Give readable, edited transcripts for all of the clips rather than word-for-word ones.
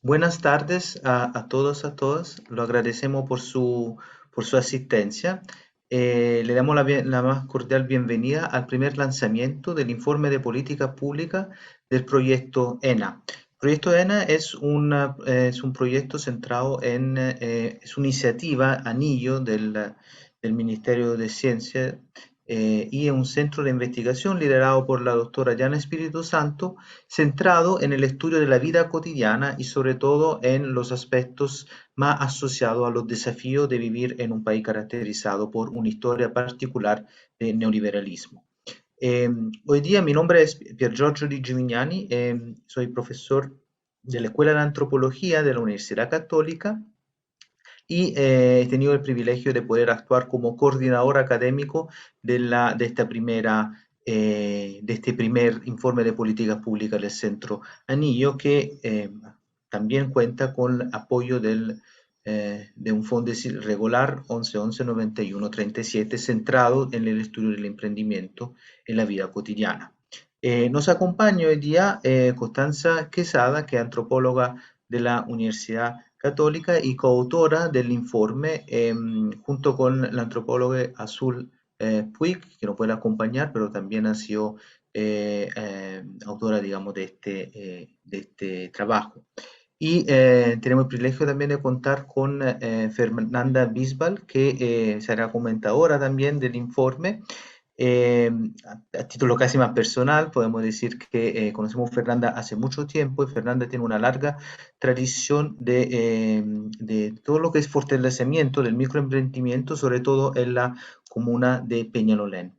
Buenas tardes a todos, a todas. Lo agradecemos por su asistencia. Le damos la más cordial bienvenida al primer lanzamiento del informe de política pública del proyecto ENA. El proyecto ENA es un proyecto centrado es una iniciativa anillo del Ministerio de Ciencia y es un centro de investigación liderado por la doctora Yana Espíritu Santo, centrado en el estudio de la vida cotidiana y sobre todo en los aspectos más asociados a los desafíos de vivir en un país caracterizado por una historia particular de neoliberalismo. Eh, Hoy día mi nombre es Pier Giorgio Di Gimignani, soy profesor de la Escuela de Antropología de la Universidad Católica y he tenido el privilegio de poder actuar como coordinador académico de este primer informe de políticas públicas del Centro Anillo, que también cuenta con el apoyo de un fondo regular 1111-9137, centrado en el estudio del emprendimiento en la vida cotidiana. Nos acompaña hoy día Constanza Quesada, que es antropóloga de la Universidad Católica y coautora del informe, junto con la antropóloga Azul Puig, que nos puede acompañar, pero también ha sido autora, digamos, de este trabajo. Y tenemos el privilegio también de contar con Fernanda Bisbal, que será comentadora también del informe. Eh, a título casi más personal, podemos decir que conocemos a Fernanda hace mucho tiempo y Fernanda tiene una larga tradición de todo lo que es fortalecimiento del microemprendimiento, sobre todo en la comuna de Peñalolén.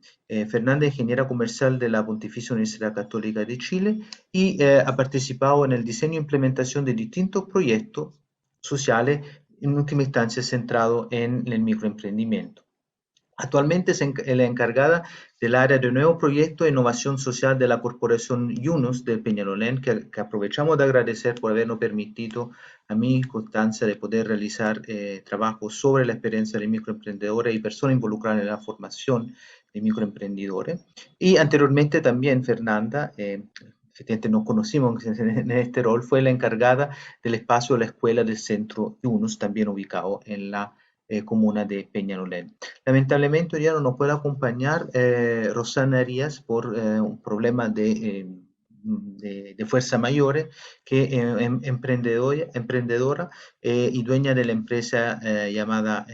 Fernanda es ingeniera comercial de la Pontificia Universidad Católica de Chile y ha participado en el diseño e implementación de distintos proyectos sociales, en última instancia centrado en el microemprendimiento. Actualmente es la encargada del área de nuevo proyecto de innovación social de la Corporación Yunus de Peñalolén, que aprovechamos de agradecer por habernos permitido a mí, Constanza, de poder realizar trabajos sobre la experiencia de microemprendedores y personas involucradas en la formación de microemprendedores. Y anteriormente también Fernanda, efectivamente nos conocimos en este rol, fue la encargada del espacio de la escuela del Centro Yunus, también ubicado en la comuna de Peñalolén. Lamentablemente hoy día no nos puede acompañar Rosana Arias por un problema de fuerza mayor, que emprendedora y dueña de la empresa llamada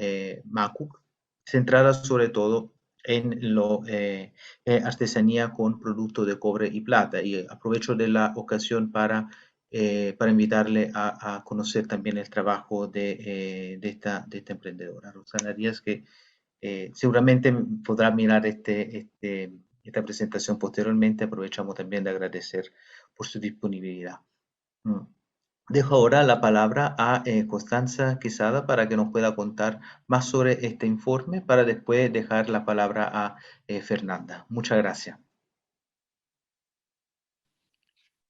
Macuc, centrada sobre todo en artesanía con productos de cobre y plata. Y aprovecho de la ocasión para invitarle a conocer también el trabajo de esta emprendedora, Rosana Díaz, que seguramente podrá mirar esta presentación posteriormente. Aprovechamos también de agradecer por su disponibilidad. Mm. Dejo ahora la palabra a Constanza Quesada para que nos pueda contar más sobre este informe, para después dejar la palabra a Fernanda. Muchas gracias.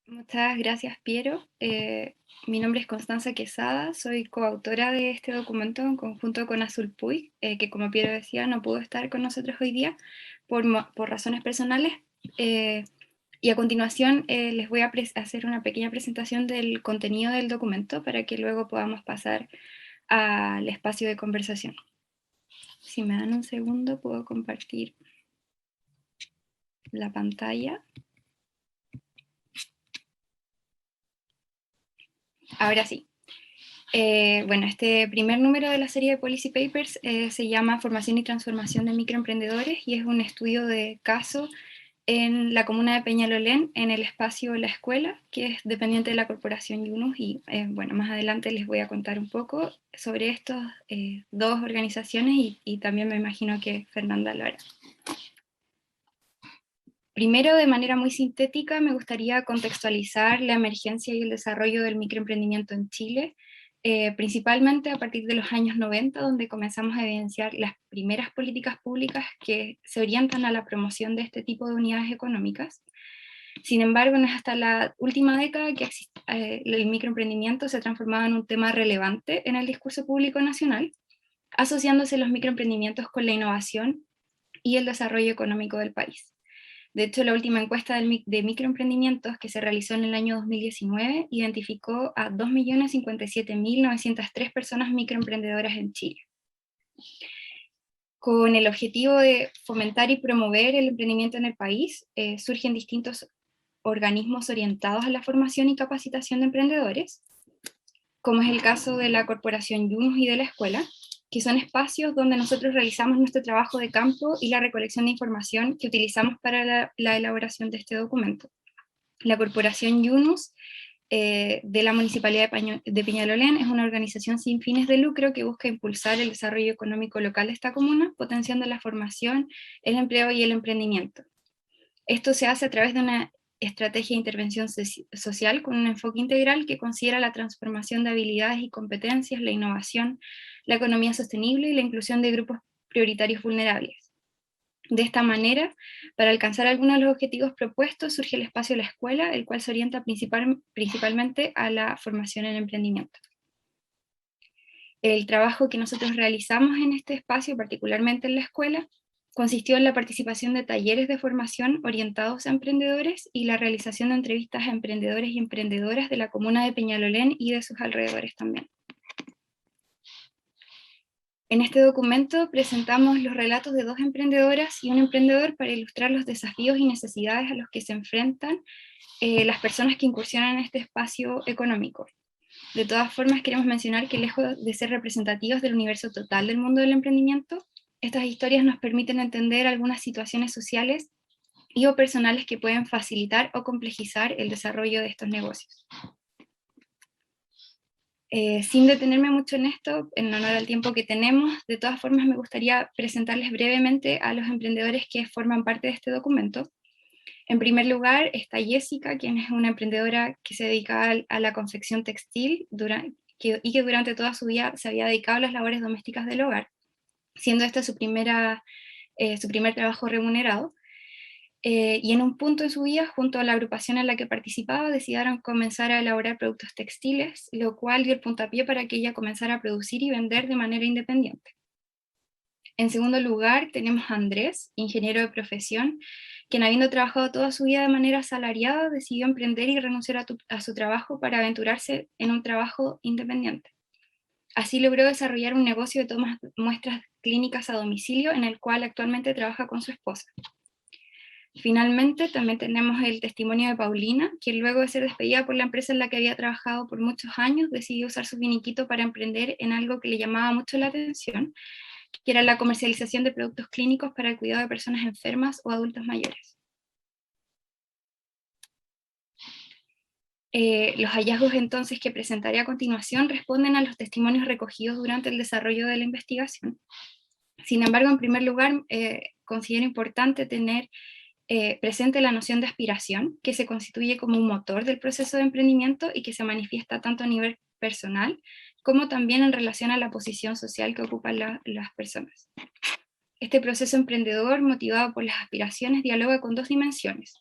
Muchas gracias, Piero. Mi nombre es Constanza Quesada, soy coautora de este documento en conjunto con Azul Puig, que como Piero decía no pudo estar con nosotros hoy día por razones personales. Y a continuación les voy a hacer una pequeña presentación del contenido del documento para que luego podamos pasar al espacio de conversación. Si me dan un segundo puedo compartir la pantalla. Ahora sí. Bueno, este primer número de la serie de Policy Papers se llama Formación y Transformación de Microemprendedores y es un estudio de caso en la comuna de Peñalolén, en el espacio La Escuela, que es dependiente de la Corporación Yunus, y bueno, más adelante les voy a contar un poco sobre estas dos organizaciones y también me imagino que Fernanda lo hará. Primero, de manera muy sintética, me gustaría contextualizar la emergencia y el desarrollo del microemprendimiento en Chile, principalmente a partir de los años 90, donde comenzamos a evidenciar las primeras políticas públicas que se orientan a la promoción de este tipo de unidades económicas. Sin embargo, no es hasta la última década que el microemprendimiento se ha transformado en un tema relevante en el discurso público nacional, asociándose los microemprendimientos con la innovación y el desarrollo económico del país. De hecho, la última encuesta de microemprendimientos que se realizó en el año 2019 identificó a 2.057.903 personas microemprendedoras en Chile. Con el objetivo de fomentar y promover el emprendimiento en el país, surgen distintos organismos orientados a la formación y capacitación de emprendedores, como es el caso de la Corporación Yunus y de la escuela, que son espacios donde nosotros realizamos nuestro trabajo de campo y la recolección de información que utilizamos para la elaboración de este documento. La Corporación Yunus de la Municipalidad de Peñalolén es una organización sin fines de lucro que busca impulsar el desarrollo económico local de esta comuna, potenciando la formación, el empleo y el emprendimiento. Esto se hace a través de una estrategia de intervención social con un enfoque integral que considera la transformación de habilidades y competencias, la innovación, la economía sostenible y la inclusión de grupos prioritarios vulnerables. De esta manera, para alcanzar algunos de los objetivos propuestos, surge el espacio de la escuela, el cual se orienta principalmente a la formación en emprendimiento. El trabajo que nosotros realizamos en este espacio, particularmente en la escuela, consistió en la participación de talleres de formación orientados a emprendedores y la realización de entrevistas a emprendedores y emprendedoras de la comuna de Peñalolén y de sus alrededores también. En este documento presentamos los relatos de 2 emprendedoras y un emprendedor para ilustrar los desafíos y necesidades a los que se enfrentan las personas que incursionan en este espacio económico. De todas formas, queremos mencionar que lejos de ser representativas del universo total del mundo del emprendimiento, estas historias nos permiten entender algunas situaciones sociales y o personales que pueden facilitar o complejizar el desarrollo de estos negocios. Sin detenerme mucho en esto, en honor al tiempo que tenemos, de todas formas me gustaría presentarles brevemente a los emprendedores que forman parte de este documento. En primer lugar está Jessica, quien es una emprendedora que se dedica a la confección textil y que durante toda su vida se había dedicado a las labores domésticas del hogar, siendo este su primer trabajo remunerado. Y en un punto en su vida, junto a la agrupación en la que participaba, decidieron comenzar a elaborar productos textiles, lo cual dio el puntapié para que ella comenzara a producir y vender de manera independiente. En segundo lugar, tenemos a Andrés, ingeniero de profesión, quien habiendo trabajado toda su vida de manera asalariada, decidió emprender y renunciar a su trabajo para aventurarse en un trabajo independiente. Así logró desarrollar un negocio de muestras clínicas a domicilio en el cual actualmente trabaja con su esposa. Finalmente, también tenemos el testimonio de Paulina, quien luego de ser despedida por la empresa en la que había trabajado por muchos años, decidió usar su finiquito para emprender en algo que le llamaba mucho la atención, que era la comercialización de productos clínicos para el cuidado de personas enfermas o adultos mayores. Los hallazgos entonces que presentaré a continuación responden a los testimonios recogidos durante el desarrollo de la investigación. Sin embargo, en primer lugar, considero importante tener presente la noción de aspiración, que se constituye como un motor del proceso de emprendimiento y que se manifiesta tanto a nivel personal como también en relación a la posición social que ocupan las personas. Este proceso emprendedor, motivado por las aspiraciones, dialoga con 2 dimensiones.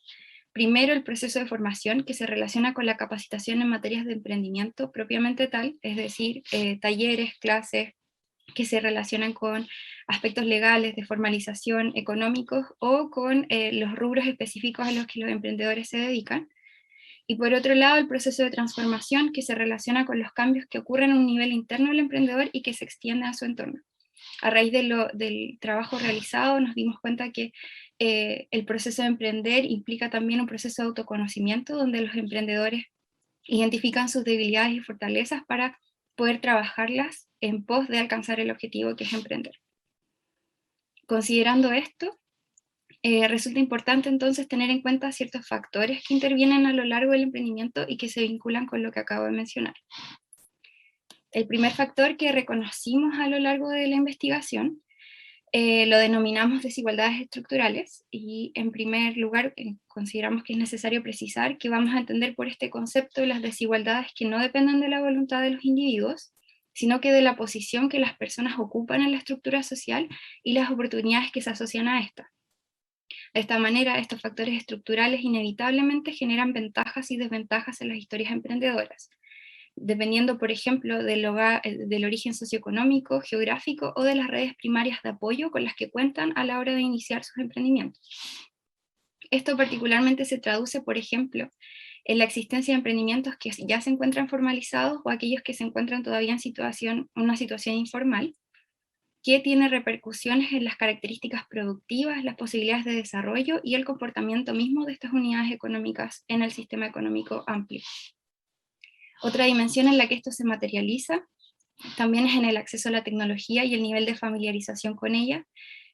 Primero, el proceso de formación, que se relaciona con la capacitación en materias de emprendimiento propiamente tal, es decir, talleres, clases, que se relacionan con aspectos legales, de formalización, económicos, o con los rubros específicos a los que los emprendedores se dedican. Y por otro lado, el proceso de transformación, que se relaciona con los cambios que ocurren a un nivel interno del emprendedor y que se extiende a su entorno. A raíz del trabajo realizado nos dimos cuenta que el proceso de emprender implica también un proceso de autoconocimiento donde los emprendedores identifican sus debilidades y fortalezas para poder trabajarlas en pos de alcanzar el objetivo que es emprender. Considerando esto, resulta importante entonces tener en cuenta ciertos factores que intervienen a lo largo del emprendimiento y que se vinculan con lo que acabo de mencionar. El primer factor que reconocimos a lo largo de la investigación lo denominamos desigualdades estructurales y en primer lugar consideramos que es necesario precisar que vamos a entender por este concepto las desigualdades que no dependen de la voluntad de los individuos, sino que de la posición que las personas ocupan en la estructura social y las oportunidades que se asocian a esta. De esta manera, estos factores estructurales inevitablemente generan ventajas y desventajas en las historias emprendedoras, dependiendo, por ejemplo, del origen socioeconómico, geográfico o de las redes primarias de apoyo con las que cuentan a la hora de iniciar sus emprendimientos. Esto particularmente se traduce, por ejemplo, en la existencia de emprendimientos que ya se encuentran formalizados o aquellos que se encuentran todavía en una situación informal, que tiene repercusiones en las características productivas, las posibilidades de desarrollo y el comportamiento mismo de estas unidades económicas en el sistema económico amplio. Otra dimensión en la que esto se materializa también es en el acceso a la tecnología y el nivel de familiarización con ella.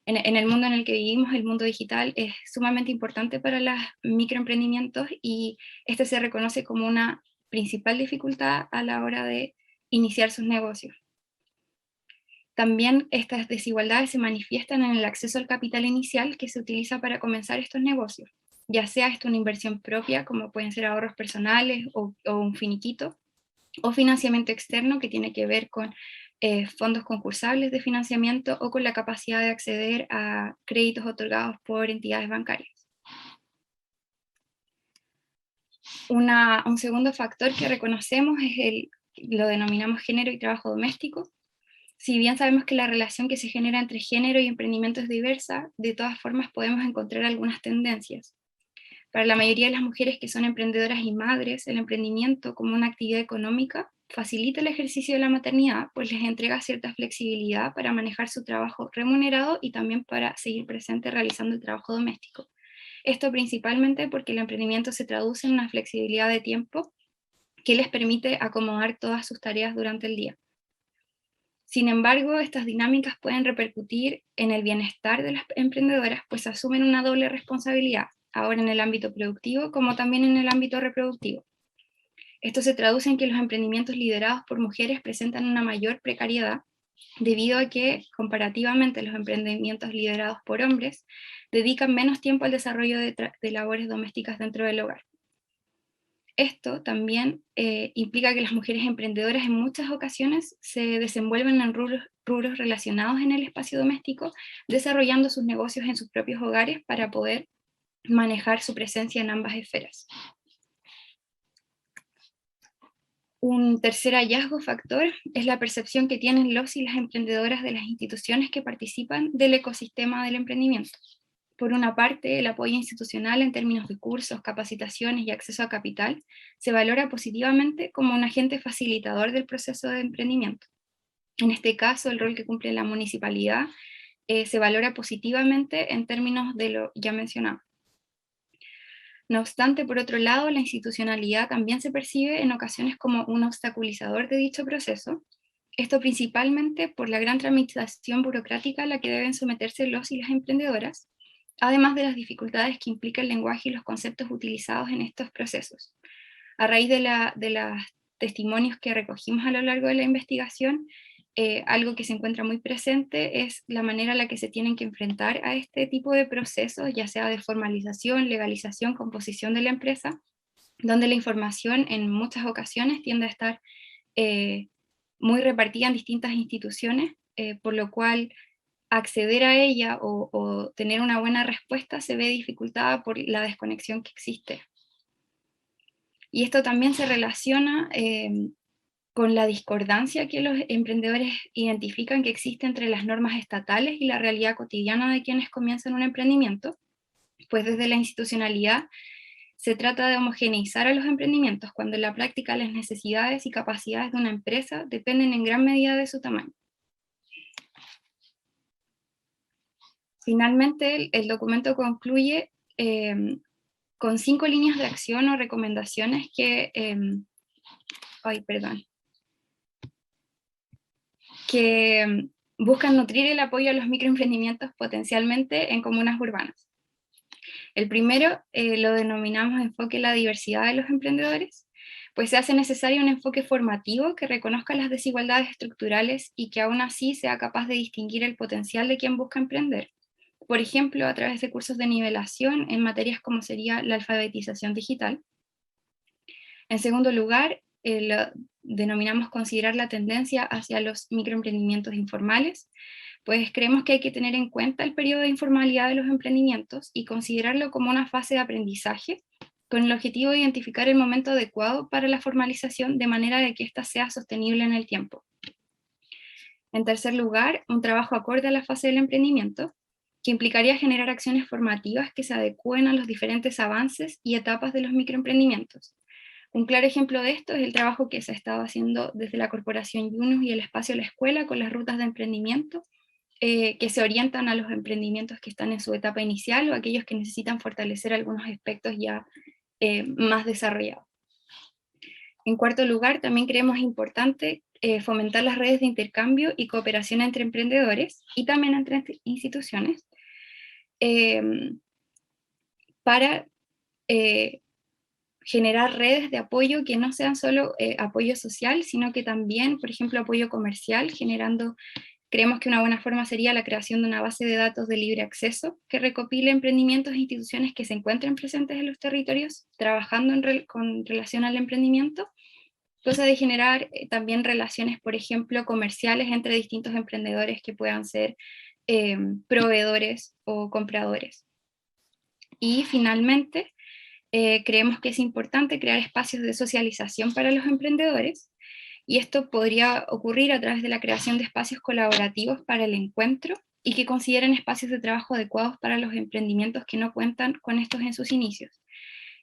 En el mundo en el que vivimos, el mundo digital es sumamente importante para los microemprendimientos y este se reconoce como una principal dificultad a la hora de iniciar sus negocios. También estas desigualdades se manifiestan en el acceso al capital inicial que se utiliza para comenzar estos negocios, ya sea esto una inversión propia, como pueden ser ahorros personales o un finiquito, o financiamiento externo que tiene que ver con fondos concursables de financiamiento o con la capacidad de acceder a créditos otorgados por entidades bancarias. Un segundo factor que reconocemos es lo denominamos género y trabajo doméstico. Si bien sabemos que la relación que se genera entre género y emprendimiento es diversa, de todas formas podemos encontrar algunas tendencias. Para la mayoría de las mujeres que son emprendedoras y madres, el emprendimiento como una actividad económica facilita el ejercicio de la maternidad, pues les entrega cierta flexibilidad para manejar su trabajo remunerado y también para seguir presente realizando el trabajo doméstico. Esto principalmente porque el emprendimiento se traduce en una flexibilidad de tiempo que les permite acomodar todas sus tareas durante el día. Sin embargo, estas dinámicas pueden repercutir en el bienestar de las emprendedoras, pues asumen una doble responsabilidad, ahora en el ámbito productivo como también en el ámbito reproductivo. Esto se traduce en que los emprendimientos liderados por mujeres presentan una mayor precariedad, debido a que, comparativamente, los emprendimientos liderados por hombres dedican menos tiempo al desarrollo de labores domésticas dentro del hogar. Esto también implica que las mujeres emprendedoras en muchas ocasiones se desenvuelven en rubros relacionados en el espacio doméstico, desarrollando sus negocios en sus propios hogares para poder manejar su presencia en ambas esferas. Un tercer hallazgo factor es la percepción que tienen los y las emprendedoras de las instituciones que participan del ecosistema del emprendimiento. Por una parte, el apoyo institucional en términos de cursos, capacitaciones y acceso a capital se valora positivamente como un agente facilitador del proceso de emprendimiento. En este caso, el rol que cumple la municipalidad se valora positivamente en términos de lo ya mencionado. No obstante, por otro lado, la institucionalidad también se percibe en ocasiones como un obstaculizador de dicho proceso, esto principalmente por la gran tramitación burocrática a la que deben someterse los y las emprendedoras, además de las dificultades que implica el lenguaje y los conceptos utilizados en estos procesos. A raíz de los testimonios que recogimos a lo largo de la investigación, algo que se encuentra muy presente es la manera en la que se tienen que enfrentar a este tipo de procesos, ya sea de formalización, legalización, composición de la empresa, donde la información en muchas ocasiones tiende a estar muy repartida en distintas instituciones, por lo cual acceder a ella o tener una buena respuesta se ve dificultada por la desconexión que existe. Y esto también se relaciona con la discordancia que los emprendedores identifican que existe entre las normas estatales y la realidad cotidiana de quienes comienzan un emprendimiento, pues desde la institucionalidad se trata de homogeneizar a los emprendimientos, cuando en la práctica las necesidades y capacidades de una empresa dependen en gran medida de su tamaño. Finalmente, el documento concluye con 5 líneas de acción o recomendaciones que, que buscan nutrir el apoyo a los microemprendimientos potencialmente en comunas urbanas. El primero lo denominamos enfoque a la diversidad de los emprendedores, pues se hace necesario un enfoque formativo que reconozca las desigualdades estructurales y que aún así sea capaz de distinguir el potencial de quien busca emprender. Por ejemplo, a través de cursos de nivelación en materias como sería la alfabetización digital. En segundo lugar, lo denominamos considerar la tendencia hacia los microemprendimientos informales, pues creemos que hay que tener en cuenta el periodo de informalidad de los emprendimientos y considerarlo como una fase de aprendizaje, con el objetivo de identificar el momento adecuado para la formalización de manera de que ésta sea sostenible en el tiempo. En tercer lugar, un trabajo acorde a la fase del emprendimiento, que implicaría generar acciones formativas que se adecúen a los diferentes avances y etapas de los microemprendimientos. Un claro ejemplo de esto es el trabajo que se ha estado haciendo desde la Corporación Yunus y el Espacio La Escuela con las rutas de emprendimiento, que se orientan a los emprendimientos que están en su etapa inicial o aquellos que necesitan fortalecer algunos aspectos ya más desarrollados. En cuarto lugar, también creemos importante fomentar las redes de intercambio y cooperación entre emprendedores y también entre instituciones para generar redes de apoyo que no sean solo apoyo social, sino que también, por ejemplo, apoyo comercial, creemos que una buena forma sería la creación de una base de datos de libre acceso que recopile emprendimientos e instituciones que se encuentren presentes en los territorios, trabajando con relación al emprendimiento, cosa de generar también relaciones, por ejemplo, comerciales entre distintos emprendedores que puedan ser proveedores o compradores. Y finalmente, creemos que es importante crear espacios de socialización para los emprendedores, y esto podría ocurrir a través de la creación de espacios colaborativos para el encuentro y que consideren espacios de trabajo adecuados para los emprendimientos que no cuentan con estos en sus inicios.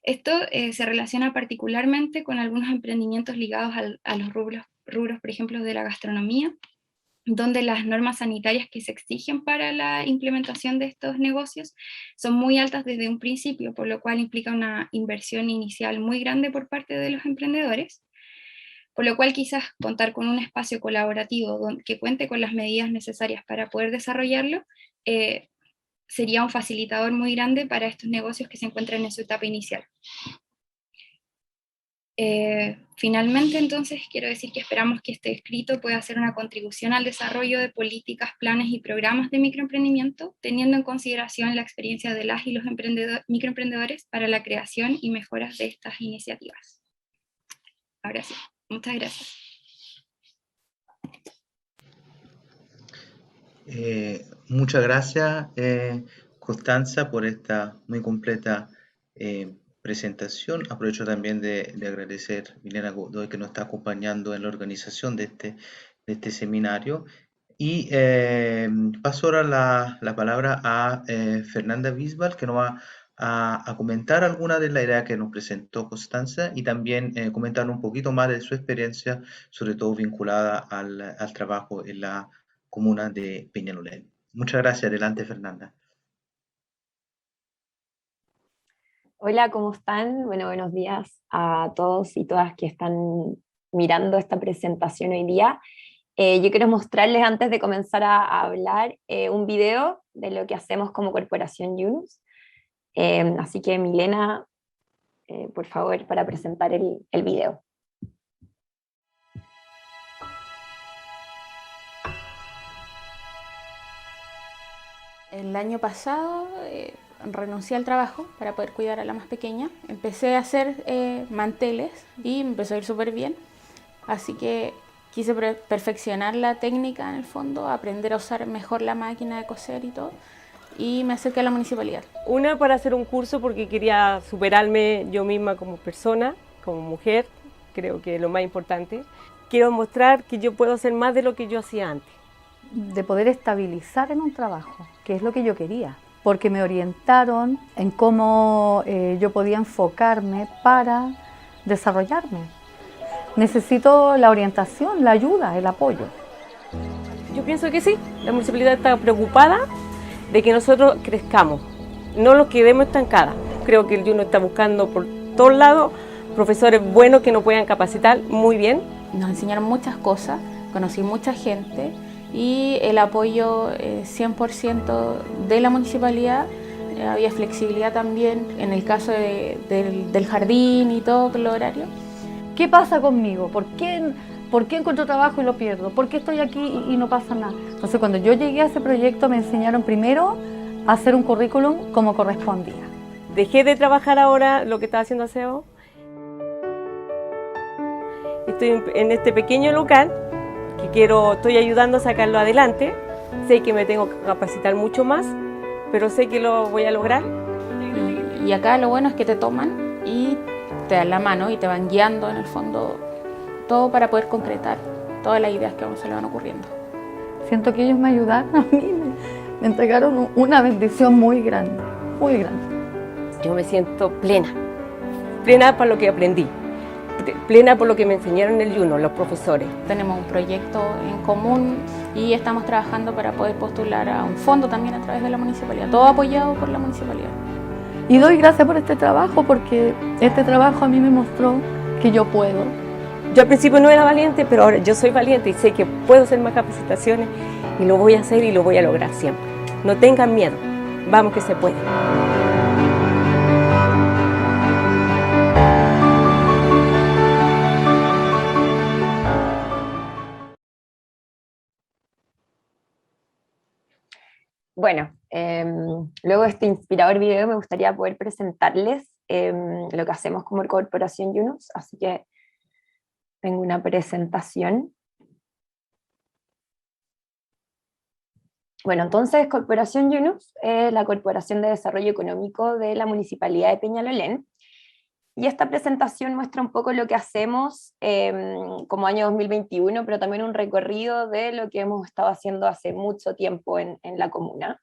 Esto se relaciona particularmente con algunos emprendimientos ligados a los rubros, por ejemplo, de la gastronomía, donde las normas sanitarias que se exigen para la implementación de estos negocios son muy altas desde un principio, por lo cual implica una inversión inicial muy grande por parte de los emprendedores, por lo cual quizás contar con un espacio colaborativo que cuente con las medidas necesarias para poder desarrollarlo sería un facilitador muy grande para estos negocios que se encuentran en su etapa inicial. Finalmente, entonces, quiero decir que esperamos que este escrito pueda ser una contribución al desarrollo de políticas, planes y programas de microemprendimiento, teniendo en consideración la experiencia de las y los microemprendedores para la creación y mejoras de estas iniciativas. Ahora sí, muchas gracias. Muchas gracias, Constanza, por esta muy completa presentación. Aprovecho también de agradecer a Milena Godoy, que nos está acompañando en la organización de este seminario. Y paso ahora la palabra a Fernanda Bisbal, que nos va a comentar alguna de las ideas que nos presentó Constanza y también comentar un poquito más de su experiencia, sobre todo vinculada al trabajo en la comuna de Peñalolén. Muchas gracias. Adelante, Fernanda. Hola, ¿cómo están? Bueno, buenos días a todos y todas que están mirando esta presentación hoy día. Yo quiero mostrarles, antes de comenzar a hablar, un video de lo que hacemos como Corporación Yunus. Así que, Milena, por favor, para presentar el video. El año pasado renuncié al trabajo para poder cuidar a la más pequeña. Empecé a hacer manteles y me empezó a ir súper bien. Así que quise perfeccionar la técnica en el fondo, aprender a usar mejor la máquina de coser y todo. Y me acerqué a la municipalidad. Una, para hacer un curso porque quería superarme yo misma como persona, como mujer, creo que es lo más importante. Quiero mostrar que yo puedo hacer más de lo que yo hacía antes. De poder estabilizar en un trabajo, que es lo que yo quería, porque me orientaron en cómo yo podía enfocarme para desarrollarme. Necesito la orientación, la ayuda, el apoyo. Yo pienso que sí, la municipalidad está preocupada de que nosotros crezcamos, no nos quedemos estancadas. Creo que el Yunus está buscando por todos lados profesores buenos que nos puedan capacitar muy bien. Nos enseñaron muchas cosas, conocí mucha gente y el apoyo 100% de la municipalidad. Había flexibilidad también en el caso del jardín y todo, con los horarios. ¿Qué pasa conmigo? ¿Por qué encuentro trabajo y lo pierdo? ¿Por qué estoy aquí y no pasa nada? Entonces, cuando yo llegué a ese proyecto, me enseñaron primero a hacer un currículum como correspondía. Dejé de trabajar ahora lo que estaba haciendo aseo. Estoy en este pequeño local que estoy ayudando a sacarlo adelante. Sé que me tengo que capacitar mucho más, pero sé que lo voy a lograr. Y acá lo bueno es que te toman y te dan la mano y te van guiando en el fondo todo para poder concretar todas las ideas que a uno se le van ocurriendo. Siento que ellos me ayudaron a mí, me entregaron una bendición muy grande, muy grande. Yo me siento plena, plena por lo que aprendí, plena por lo que me enseñaron en el Yuno, los profesores. Tenemos un proyecto en común y estamos trabajando para poder postular a un fondo también a través de la municipalidad, todo apoyado por la municipalidad. Y doy gracias por este trabajo, porque este trabajo a mí me mostró que yo puedo. Yo al principio no era valiente, pero ahora yo soy valiente y sé que puedo hacer más capacitaciones y lo voy a hacer y lo voy a lograr siempre. No tengan miedo, vamos que se puede. Bueno, luego de este inspirador video me gustaría poder presentarles lo que hacemos como Corporación Yunus, así que tengo una presentación. Bueno, entonces Corporación Yunus es la Corporación de Desarrollo Económico de la Municipalidad de Peñalolén, y esta presentación muestra un poco lo que hacemos como año 2021, pero también un recorrido de lo que hemos estado haciendo hace mucho tiempo en la comuna.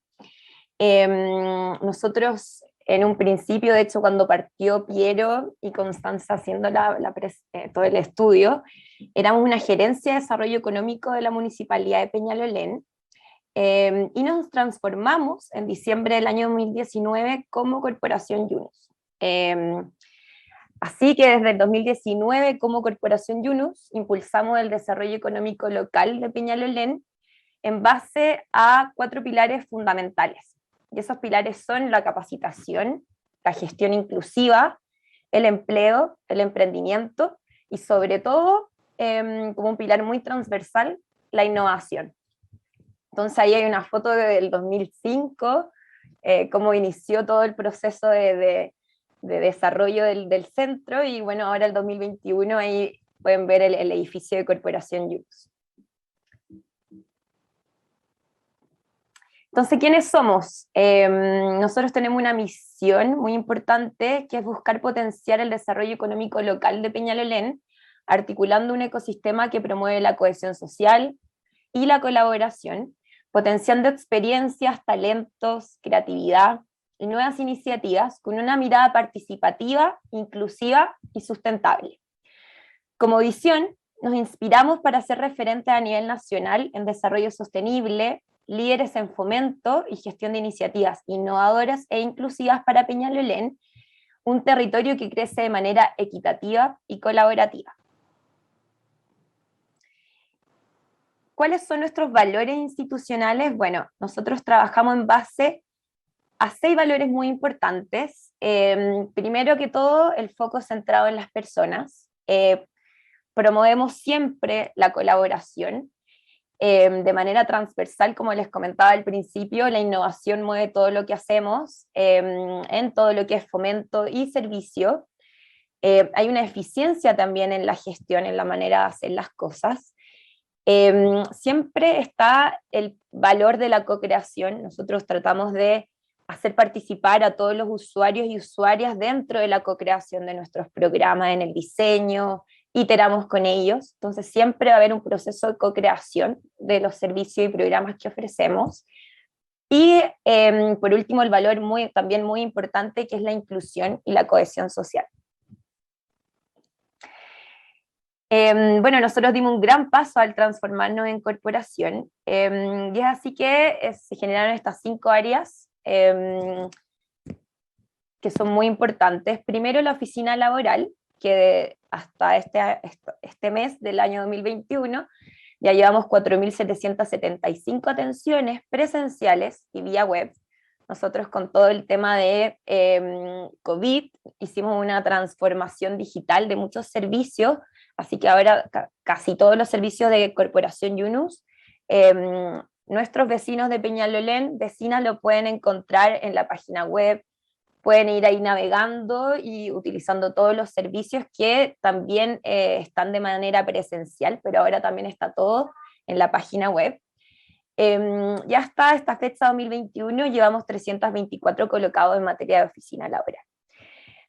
Nosotros en un principio, de hecho cuando partió Piero y Constanza haciendo todo el estudio, éramos una gerencia de desarrollo económico de la Municipalidad de Peñalolén, y nos transformamos en diciembre del año 2019 como Corporación Yunus. Así que desde el 2019 como Corporación Yunus impulsamos el desarrollo económico local de Peñalolén en base a 4 pilares fundamentales. Y esos pilares son la capacitación, la gestión inclusiva, el empleo, el emprendimiento y sobre todo, como un pilar muy transversal, la innovación. Entonces ahí hay una foto del 2005, cómo inició todo el proceso de desarrollo del centro, y bueno, ahora el 2021 ahí pueden ver el edificio de Corporación Yunus. Entonces, ¿quiénes somos? Nosotros tenemos una misión muy importante, que es buscar potenciar el desarrollo económico local de Peñalolén, articulando un ecosistema que promueve la cohesión social y la colaboración, potenciando experiencias, talentos, creatividad y nuevas iniciativas con una mirada participativa, inclusiva y sustentable. Como visión, nos inspiramos para ser referentes a nivel nacional en desarrollo sostenible, líderes en fomento y gestión de iniciativas innovadoras e inclusivas para Peñalolén, un territorio que crece de manera equitativa y colaborativa. ¿Cuáles son nuestros valores institucionales? Bueno, nosotros trabajamos en base a 6 valores muy importantes. Primero que todo, el foco centrado en las personas. Promovemos siempre la colaboración de manera transversal, como les comentaba al principio. La innovación mueve todo lo que hacemos, en todo lo que es fomento y servicio. Hay una eficiencia también en la gestión, en la manera de hacer las cosas. Siempre está el valor de la co-creación. Nosotros tratamos de hacer participar a todos los usuarios y usuarias dentro de la co-creación de nuestros programas, en el diseño, iteramos con ellos. Entonces siempre va a haber un proceso de co-creación de los servicios y programas que ofrecemos. Y por último, el valor también muy importante, que es la inclusión y la cohesión social. Bueno, nosotros dimos un gran paso al transformarnos en corporación, y es así que se generaron estas 5 áreas que son muy importantes. Primero, la oficina laboral, que hasta este mes del año 2021 ya llevamos 4.775 atenciones presenciales y vía web. Nosotros, con todo el tema de COVID, hicimos una transformación digital de muchos servicios, así que ahora casi todos los servicios de Corporación Yunus, nuestros vecinos de Peñalolén, vecinas, lo pueden encontrar en la página web. Pueden ir ahí navegando y utilizando todos los servicios que también están de manera presencial, pero ahora también está todo en la página web. Ya hasta esta fecha 2021 llevamos 324 colocados en materia de oficina laboral.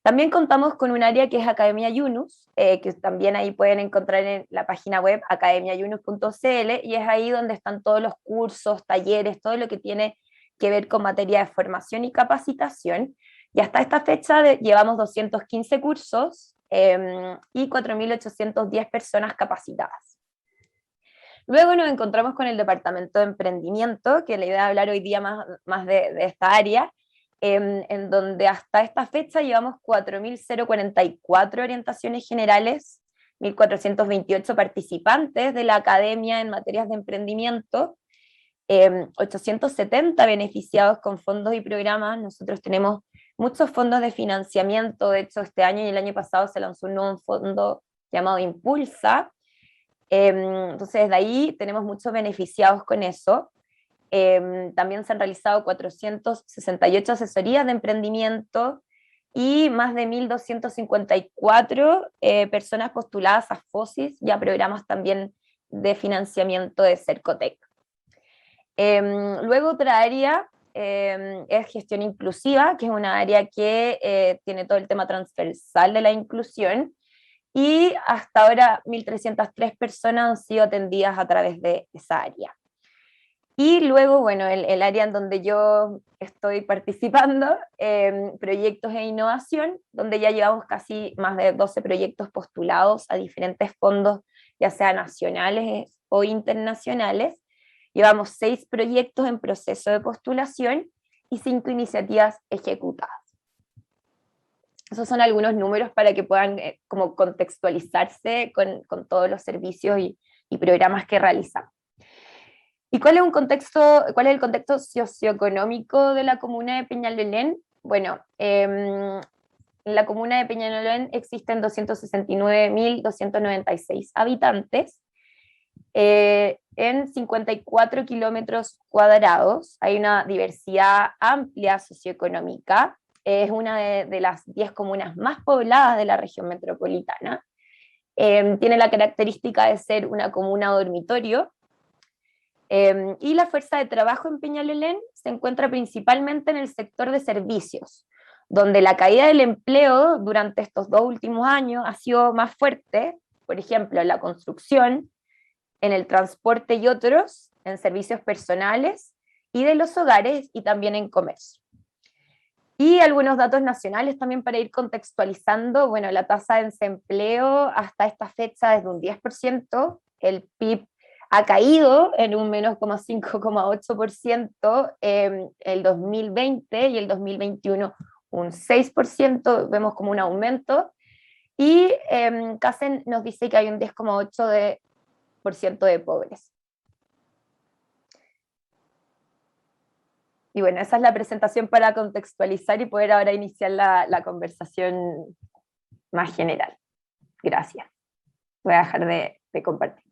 También contamos con un área que es Academia Yunus, que también ahí pueden encontrar en la página web academiayunus.cl, y es ahí donde están todos los cursos, talleres, todo lo que tiene que ver con materia de formación y capacitación, y hasta esta fecha llevamos 215 cursos y 4.810 personas capacitadas. Luego nos encontramos con el Departamento de Emprendimiento, que la idea de hablar hoy día más de esta área, en donde hasta esta fecha llevamos 4.044 orientaciones generales, 1.428 participantes de la academia en materias de emprendimiento, 870 beneficiados con fondos y programas. Nosotros tenemos muchos fondos de financiamiento, de hecho este año y el año pasado se lanzó un nuevo fondo llamado Impulsa, entonces desde ahí tenemos muchos beneficiados con eso. También se han realizado 468 asesorías de emprendimiento y más de 1.254 personas postuladas a FOSIS y a programas también de financiamiento de Cercotec. Luego otra área es gestión inclusiva, que es una área que tiene todo el tema transversal de la inclusión, y hasta ahora 1.303 personas han sido atendidas a través de esa área. Y luego, bueno, el área en donde yo estoy participando, proyectos e innovación, donde ya llevamos casi más de 12 proyectos postulados a diferentes fondos, ya sea nacionales o internacionales. Llevamos 6 proyectos en proceso de postulación y 5 iniciativas ejecutadas. Esos son algunos números para que puedan como contextualizarse con todos los servicios y programas que realizamos. ¿Y cuál es el contexto socioeconómico de la comuna de Peñalolén? Bueno, en la comuna de Peñalolén existen 269.296 habitantes, en 54 kilómetros cuadrados. Hay una diversidad amplia socioeconómica. Es una de las 10 comunas más pobladas de la región metropolitana. Tiene la característica de ser una comuna dormitorio. Y la fuerza de trabajo en Peñalolén se encuentra principalmente en el sector de servicios, donde la caída del empleo durante estos 2 últimos años ha sido más fuerte, por ejemplo, en la construcción, en el transporte y otros, en servicios personales y de los hogares, y también en comercio. Y algunos datos nacionales también para ir contextualizando. Bueno, la tasa de desempleo hasta esta fecha es de un 10%, el PIB ha caído en un menos 5,8% el 2020 y el 2021 un 6%, vemos como un aumento, y CACEN nos dice que hay un 10,8% de pobres. Y bueno, esa es la presentación para contextualizar y poder ahora iniciar la conversación más general. Gracias. Voy a dejar de compartir.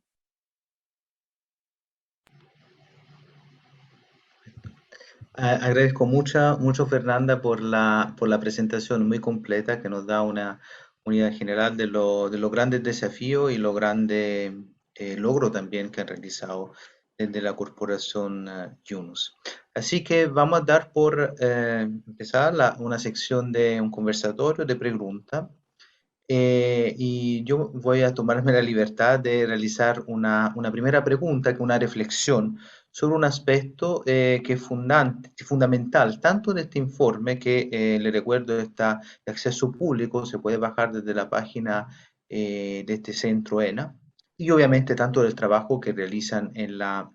Agradezco mucho, Fernanda, por la presentación muy completa que nos da una unidad general de los grandes desafíos y los grandes logros también que han realizado desde la corporación Yunus. Así que vamos a dar por empezar una sección de un conversatorio de preguntas. Y yo voy a tomarme la libertad de realizar una primera pregunta, que es una reflexión sobre un aspecto que es fundamental, tanto de este informe, que le recuerdo está de acceso público, se puede bajar desde la página de este centro ENA, y obviamente tanto del trabajo que realizan en la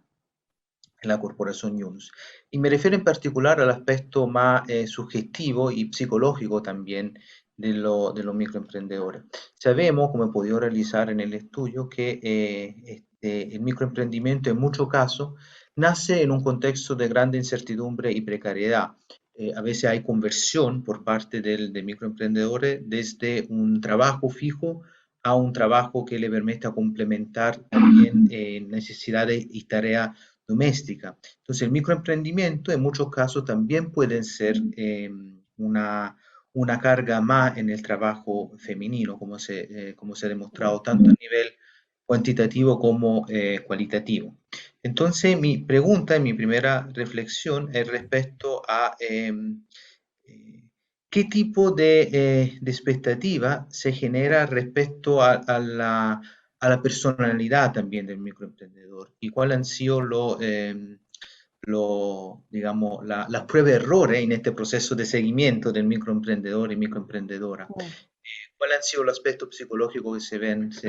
Corporación Yunus. Y me refiero en particular al aspecto más subjetivo y psicológico también de los microemprendedores. Sabemos, como he podido realizar en el estudio, que el microemprendimiento en muchos casos nace en un contexto de grande incertidumbre y precariedad. A veces hay conversión por parte del microemprendedores desde un trabajo fijo a un trabajo que le permita complementar también necesidades y tareas domésticas. Entonces, el microemprendimiento en muchos casos también puede ser una carga más en el trabajo femenino, como se ha demostrado tanto a nivel cuantitativo como cualitativo. Entonces, mi pregunta, mi primera reflexión es respecto a qué tipo de expectativa se genera respecto a la personalidad también del microemprendedor, y cuáles han sido los digamos, la prueba de errores en este proceso de seguimiento del microemprendedor y microemprendedora. ¿Cuáles han sido los aspectos psicológicos que se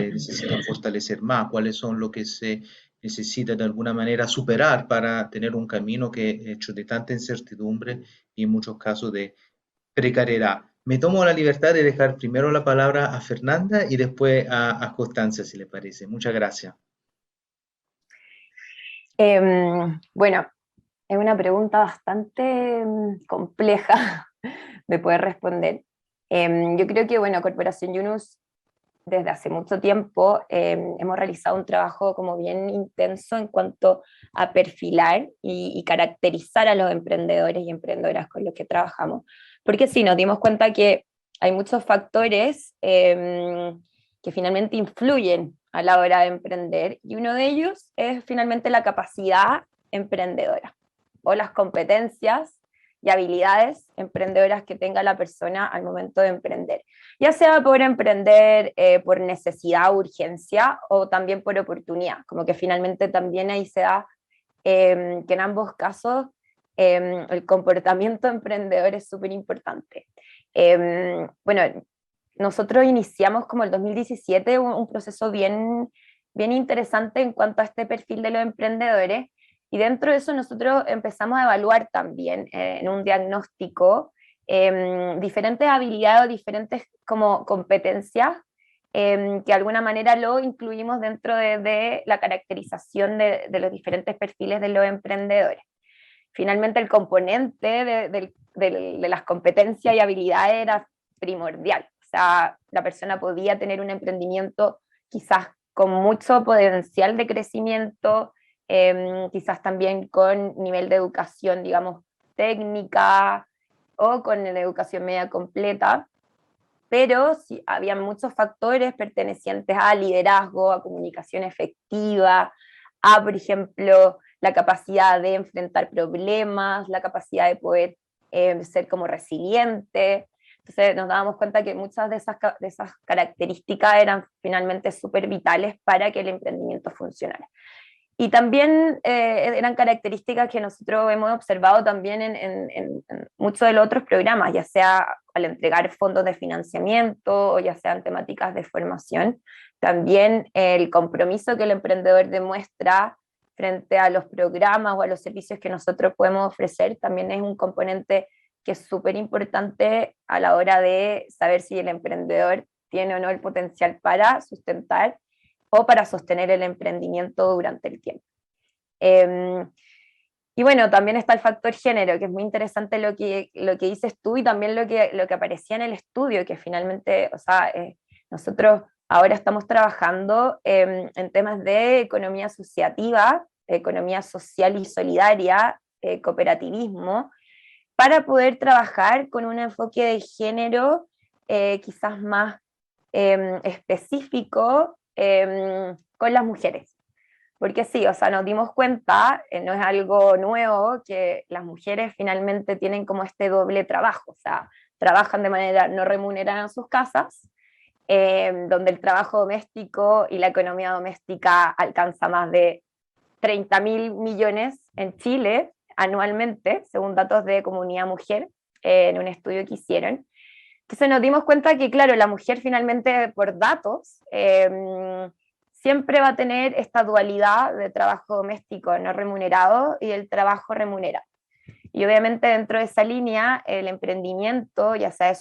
necesitan fortalecer más? ¿Cuáles son los que se necesita de alguna manera superar para tener un camino que hecho de tanta incertidumbre y en muchos casos de precariedad? Me tomo la libertad de dejar primero la palabra a Fernanda y después a Constanza, si le parece. Muchas gracias. Bueno, es una pregunta bastante compleja de poder responder. Yo creo que, bueno, Corporación Yunus, desde hace mucho tiempo, hemos realizado un trabajo como bien intenso en cuanto a perfilar y caracterizar a los emprendedores y emprendedoras con los que trabajamos. Porque sí, nos dimos cuenta que hay muchos factores que finalmente influyen a la hora de emprender, y uno de ellos es finalmente la capacidad emprendedora o las competencias y habilidades emprendedoras que tenga la persona al momento de emprender, ya sea por emprender por necesidad o urgencia, o también por oportunidad, como que finalmente también ahí se da que en ambos casos el comportamiento emprendedor es súper importante. Bueno, nosotros iniciamos como el 2017 un proceso bien interesante en cuanto a este perfil de los emprendedores, y dentro de eso nosotros empezamos a evaluar también en un diagnóstico diferentes habilidades o diferentes como competencias que de alguna manera lo incluimos dentro de la caracterización de los diferentes perfiles de los emprendedores. Finalmente el componente de las competencias y habilidades era primordial. O sea, la persona podía tener un emprendimiento quizás con mucho potencial de crecimiento, quizás también con nivel de educación, digamos, técnica, o con la educación media completa, pero sí, había muchos factores pertenecientes a liderazgo, a comunicación efectiva, a, por ejemplo, la capacidad de enfrentar problemas, la capacidad de poder ser como resiliente. Entonces nos dábamos cuenta que muchas de esas características eran finalmente súper vitales para que el emprendimiento funcionara. Y también eran características que nosotros hemos observado también en muchos de los otros programas, ya sea al entregar fondos de financiamiento o ya sean temáticas de formación. También el compromiso que el emprendedor demuestra frente a los programas o a los servicios que nosotros podemos ofrecer también es un componente que es súper importante a la hora de saber si el emprendedor tiene o no el potencial para sustentar o para sostener el emprendimiento durante el tiempo. Y bueno, también está el factor género, que es muy interesante lo que dices tú, y también lo que aparecía en el estudio, que finalmente, o sea, nosotros ahora estamos trabajando en temas de economía asociativa, economía social y solidaria, cooperativismo, para poder trabajar con un enfoque de género quizás más específico con las mujeres. Porque sí, o sea, nos dimos cuenta, no es algo nuevo, que las mujeres finalmente tienen como este doble trabajo, o sea, trabajan de manera no remunerada en sus casas, donde el trabajo doméstico y la economía doméstica alcanza más de 30.000 millones en Chile anualmente, según datos de Comunidad Mujer, en un estudio que hicieron. Entonces nos dimos cuenta que, claro, la mujer finalmente, por datos, siempre va a tener esta dualidad de trabajo doméstico no remunerado y el trabajo remunerado. Y obviamente dentro de esa línea, el emprendimiento, ya sea de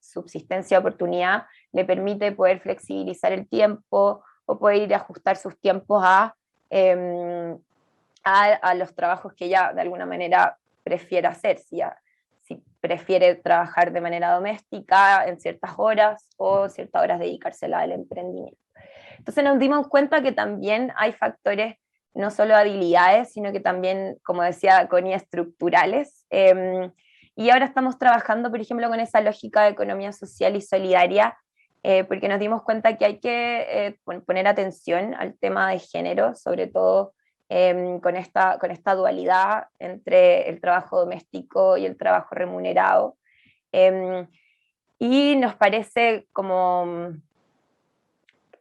subsistencia o oportunidad, le permite poder flexibilizar el tiempo o poder ir a ajustar sus tiempos a los trabajos que ella de alguna manera prefiere hacer, si prefiere trabajar de manera doméstica en ciertas horas o ciertas horas dedicársela al emprendimiento. Entonces nos dimos cuenta que también hay factores, no solo habilidades, sino que también, como decía Connie, estructurales. Y ahora estamos trabajando, por ejemplo, con esa lógica de economía social y solidaria, porque nos dimos cuenta que hay que poner atención al tema de género, sobre todo con esta dualidad entre el trabajo doméstico y el trabajo remunerado. Y nos parece como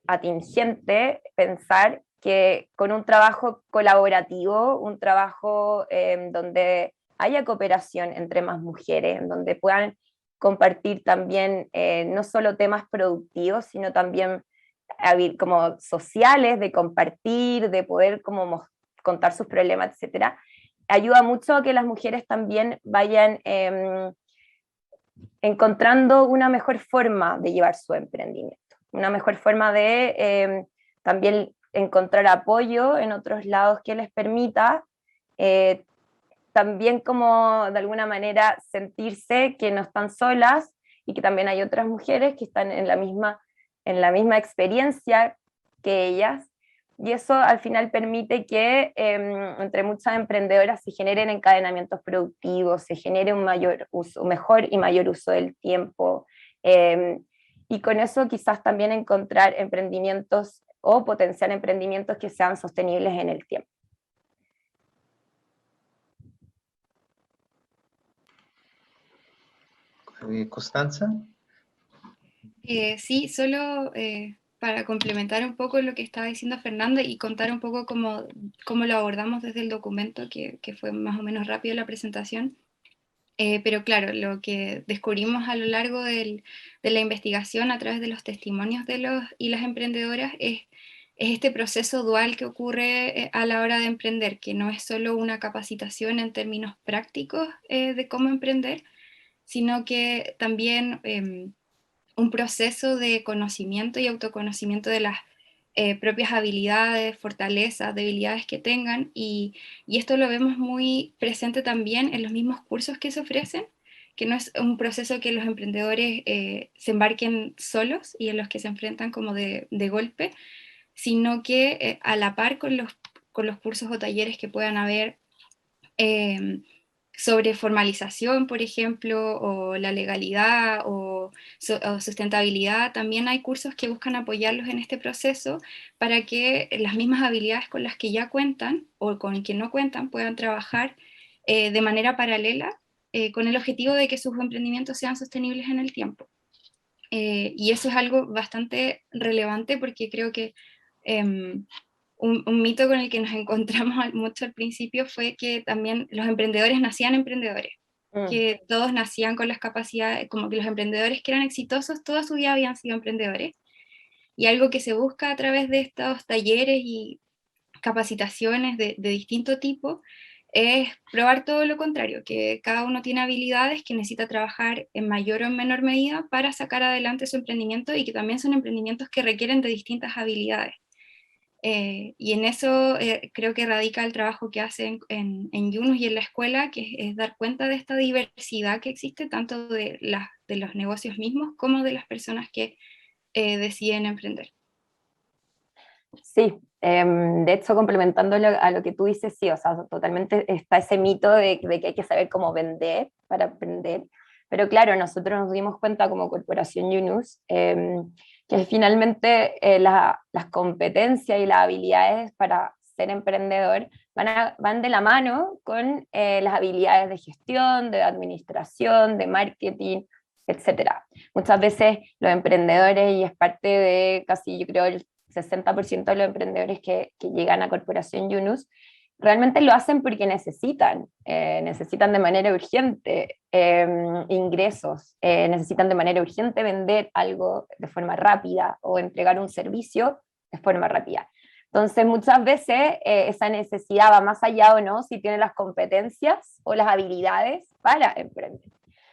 atingente pensar que con un trabajo colaborativo, un trabajo donde haya cooperación entre más mujeres, en donde puedan compartir también no solo temas productivos, sino también como sociales, de compartir, de poder como contar sus problemas, etcétera, ayuda mucho a que las mujeres también vayan encontrando una mejor forma de llevar su emprendimiento, una mejor forma de también encontrar apoyo en otros lados que les permita también como de alguna manera sentirse que no están solas y que también hay otras mujeres que están en la misma experiencia que ellas, y eso al final permite que entre muchas emprendedoras se generen encadenamientos productivos, se genere un mejor y mayor uso del tiempo, y con eso quizás también encontrar emprendimientos o potenciar emprendimientos que sean sostenibles en el tiempo. Constanza. Sí, solo para complementar un poco lo que estaba diciendo Fernanda y contar un poco cómo lo abordamos desde el documento, que fue más o menos rápido la presentación. Pero claro, lo que descubrimos a lo largo de la investigación a través de los testimonios de los y las emprendedoras es este proceso dual que ocurre a la hora de emprender, que no es solo una capacitación en términos prácticos de cómo emprender, sino que también un proceso de conocimiento y autoconocimiento de las propias habilidades, fortalezas, debilidades que tengan, y esto lo vemos muy presente también en los mismos cursos que se ofrecen, que no es un proceso que los emprendedores se embarquen solos y en los que se enfrentan como de golpe, sino que a la par con los cursos o talleres que puedan haber sobre formalización, por ejemplo, o la legalidad o sustentabilidad, también hay cursos que buscan apoyarlos en este proceso para que las mismas habilidades con las que ya cuentan o con que no cuentan puedan trabajar de manera paralela con el objetivo de que sus emprendimientos sean sostenibles en el tiempo. Y eso es algo bastante relevante porque creo que un mito con el que nos encontramos mucho al principio fue que también los emprendedores nacían emprendedores, que todos nacían con las capacidades, como que los emprendedores que eran exitosos toda su vida habían sido emprendedores, y algo que se busca a través de estos talleres y capacitaciones de distinto tipo es probar todo lo contrario, que cada uno tiene habilidades que necesita trabajar en mayor o en menor medida para sacar adelante su emprendimiento, y que también son emprendimientos que requieren de distintas habilidades. Y en eso creo que radica el trabajo que hacen en Yunus y en la escuela, que es dar cuenta de esta diversidad que existe, tanto de los negocios mismos como de las personas que deciden emprender. Sí, de hecho, complementándolo a lo que tú dices, sí, o sea, totalmente está ese mito de que hay que saber cómo vender para aprender, pero claro, nosotros nos dimos cuenta como Corporación Yunus que finalmente las competencias y las habilidades para ser emprendedor van de la mano con las habilidades de gestión, de administración, de marketing, etcétera. Muchas veces los emprendedores, y es parte de casi, yo creo, el 60% de los emprendedores que llegan a Corporación Yunus, realmente lo hacen porque necesitan de manera urgente ingresos, necesitan de manera urgente vender algo de forma rápida o entregar un servicio de forma rápida. Entonces, muchas veces esa necesidad va más allá o no si tienen las competencias o las habilidades para emprender.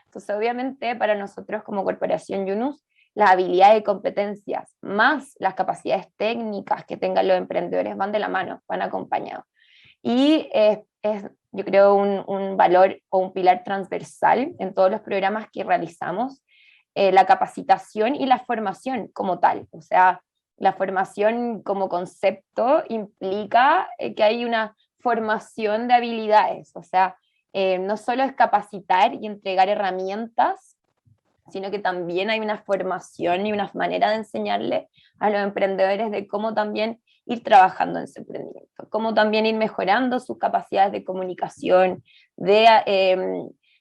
Entonces, obviamente, para nosotros como Corporación Yunus, las habilidades y competencias más las capacidades técnicas que tengan los emprendedores van de la mano, van acompañados. Y es yo creo, un valor o un pilar transversal en todos los programas que realizamos, la capacitación y la formación como tal. O sea, la formación como concepto implica que hay una formación de habilidades, o sea, no solo es capacitar y entregar herramientas, sino que también hay una formación y una manera de enseñarle a los emprendedores de cómo también ir trabajando en su emprendimiento, cómo también ir mejorando sus capacidades de comunicación,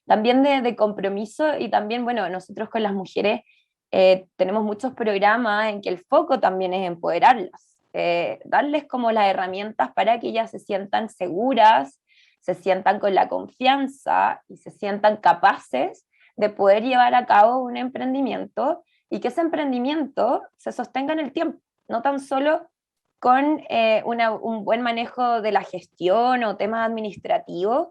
también de compromiso, y también, bueno, nosotros con las mujeres tenemos muchos programas en que el foco también es empoderarlas, darles como las herramientas para que ellas se sientan seguras, se sientan con la confianza y se sientan capaces de poder llevar a cabo un emprendimiento y que ese emprendimiento se sostenga en el tiempo, no tan solo con un buen manejo de la gestión o temas administrativos,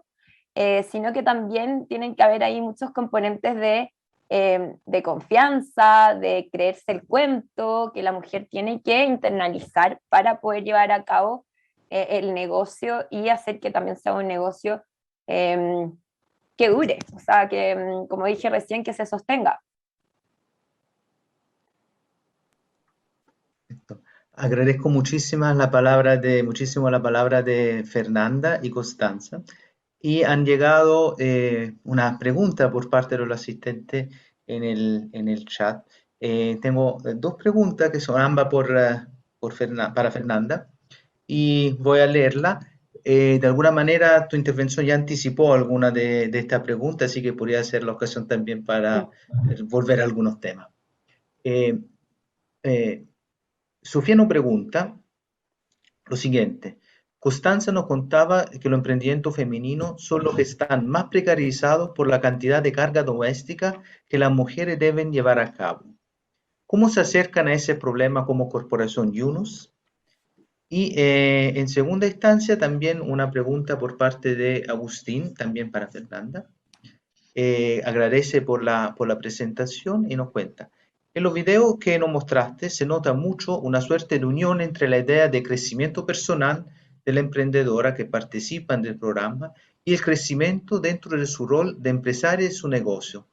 sino que también tienen que haber ahí muchos componentes de confianza, de creerse el cuento, que la mujer tiene que internalizar para poder llevar a cabo el negocio y hacer que también sea un negocio que dure, o sea, que, como dije recién, que se sostenga. Agradezco muchísimo la palabra de Fernanda y Constanza. Y han llegado una pregunta por parte de los asistentes en el chat. Tengo dos preguntas que son ambas para Fernanda y voy a leerla. De alguna manera tu intervención ya anticipó alguna de estas preguntas, así que podría ser la ocasión también para volver a algunos temas. Sofía nos pregunta lo siguiente. Constanza nos contaba que los emprendimientos femeninos son los que están más precarizados por la cantidad de carga doméstica que las mujeres deben llevar a cabo. ¿Cómo se acercan a ese problema como Corporación Yunus? Y en segunda instancia también una pregunta por parte de Agustín, también para Fernanda. Agradece por la presentación y nos cuenta. En los videos que nos mostraste se nota mucho una suerte de unión entre la idea de crecimiento personal de la emprendedora que participa en el programa y el crecimiento dentro de su rol de empresaria y su negocio.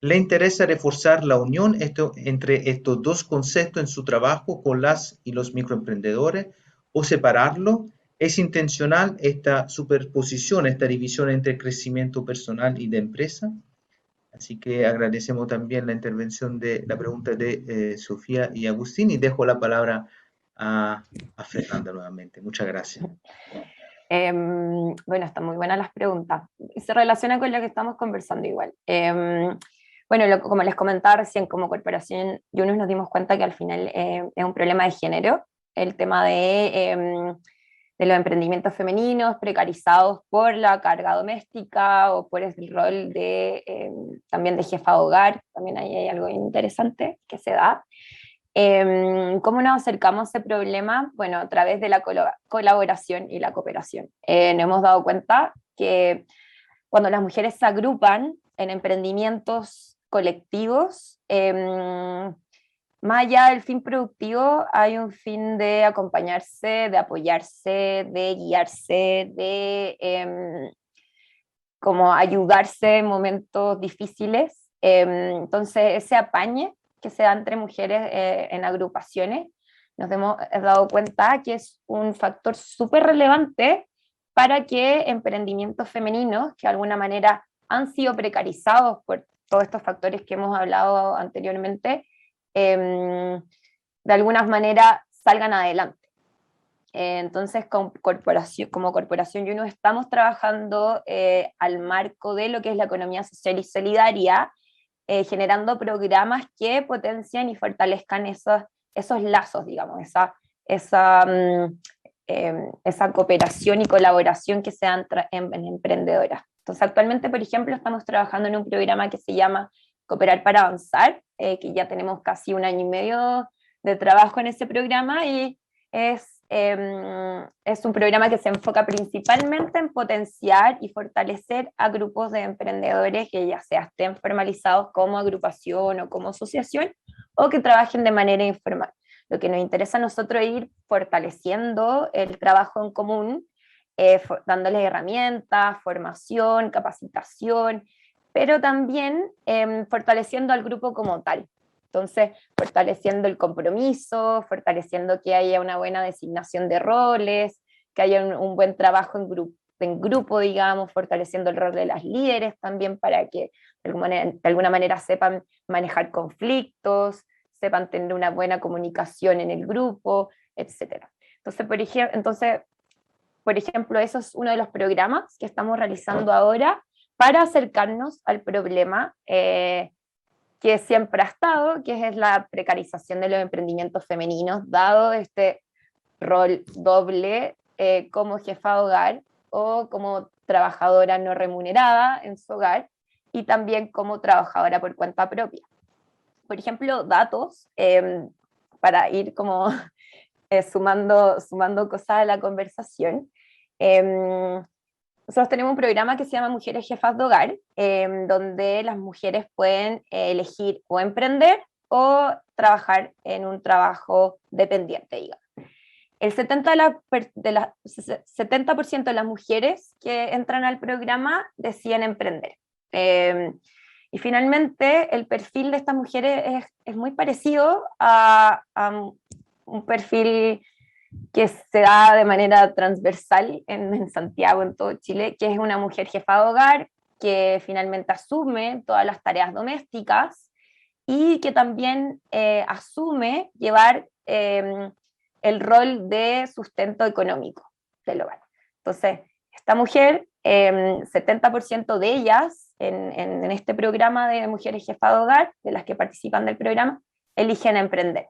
¿Le interesa reforzar la unión entre estos dos conceptos en su trabajo con las y los microemprendedores o separarlo? ¿Es intencional esta superposición, esta división entre crecimiento personal y de empresa? Así que agradecemos también la intervención de la pregunta de Sofía y Agustín y dejo la palabra a Fernanda nuevamente. Muchas gracias. Bueno, están muy buenas las preguntas. Se relaciona con lo que estamos conversando igual. Bueno, como les comentaba recién, como Corporación Yunus nos dimos cuenta que al final es un problema de género, el tema de los emprendimientos femeninos precarizados por la carga doméstica o por el rol también de jefa de hogar, también ahí hay algo interesante que se da. ¿Cómo nos acercamos a ese problema? Bueno, a través de la colaboración y la cooperación. Nos hemos dado cuenta que cuando las mujeres se agrupan en emprendimientos colectivos, más allá del fin productivo, hay un fin de acompañarse, de apoyarse, de guiarse, de como ayudarse en momentos difíciles. Entonces, ese apañe que se da entre mujeres en agrupaciones, nos hemos dado cuenta que es un factor súper relevante para que emprendimientos femeninos, que de alguna manera han sido precarizados por todos estos factores que hemos hablado anteriormente, de alguna manera salgan adelante. Entonces, como Corporación Yunus estamos trabajando al marco de lo que es la economía social y solidaria, generando programas que potencian y fortalezcan esos lazos, digamos, esa cooperación y colaboración que se dan en emprendedoras. Entonces, actualmente, por ejemplo, estamos trabajando en un programa que se llama Cooperar para Avanzar, que ya tenemos casi 1 año y medio de trabajo en ese programa, y es un programa que se enfoca principalmente en potenciar y fortalecer a grupos de emprendedores que ya sea estén formalizados como agrupación o como asociación, o que trabajen de manera informal. Lo que nos interesa a nosotros es ir fortaleciendo el trabajo en común, dándoles herramientas, formación, capacitación, pero también fortaleciendo al grupo como tal. Entonces, fortaleciendo el compromiso, fortaleciendo que haya una buena designación de roles, que haya un buen trabajo en grupo, digamos, fortaleciendo el rol de las líderes también para que de alguna manera sepan manejar conflictos, sepan tener una buena comunicación en el grupo, etc. Entonces, por ejemplo, eso es uno de los programas que estamos realizando ahora para acercarnos al problema que siempre ha estado, que es la precarización de los emprendimientos femeninos, dado este rol doble como jefa de hogar o como trabajadora no remunerada en su hogar y también como trabajadora por cuenta propia. Por ejemplo, datos, para ir como sumando cosas a la conversación. Nosotros tenemos un programa que se llama Mujeres Jefas de Hogar, donde las mujeres pueden elegir o emprender o trabajar en un trabajo dependiente, digamos. El 70% de las mujeres que entran al programa deciden emprender. Y finalmente, el perfil de estas mujeres es muy parecido a un perfil que se da de manera transversal en Santiago, en todo Chile, que es una mujer jefa de hogar, que finalmente asume todas las tareas domésticas y que también asume llevar el rol de sustento económico del hogar. Entonces, esta mujer, 70% de ellas en este programa de mujeres jefas de hogar, de las que participan del programa, eligen emprender.